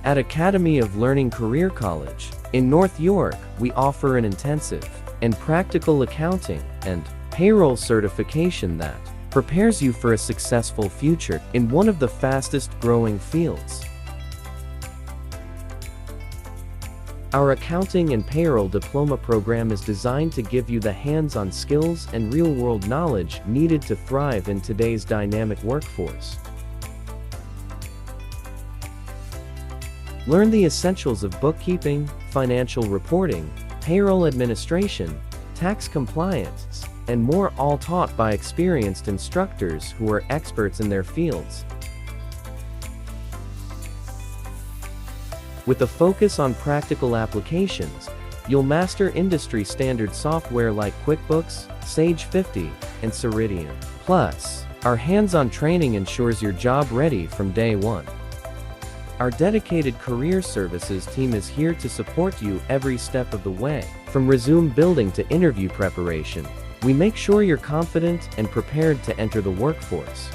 At Academy of Learning Career College in North York, we offer an intensive and practical accounting and payroll certification that prepares you for a successful future in one of the fastest growing fields. Our Accounting and Payroll Diploma program is designed to give you the hands-on skills and real-world knowledge needed to thrive in today's dynamic workforce. Learn the essentials of bookkeeping, financial reporting, payroll administration, tax compliance, and more, all taught by experienced instructors who are experts in their fields. With a focus on practical applications, you'll master industry standard software like QuickBooks, Sage 50, and Ceridian. Plus, our hands-on training ensures you're job ready from day one. Our dedicated career services team is here to support you every step of the way. From resume building to interview preparation, we make sure you're confident and prepared to enter the workforce.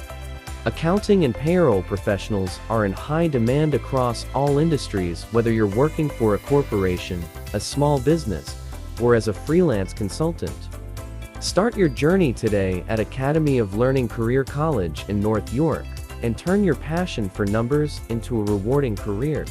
Accounting and payroll professionals are in high demand across all industries, whether you're working for a corporation, a small business, or as a freelance consultant. Start your journey today at Academy of Learning Career College in North York, and turn your passion for numbers into a rewarding career.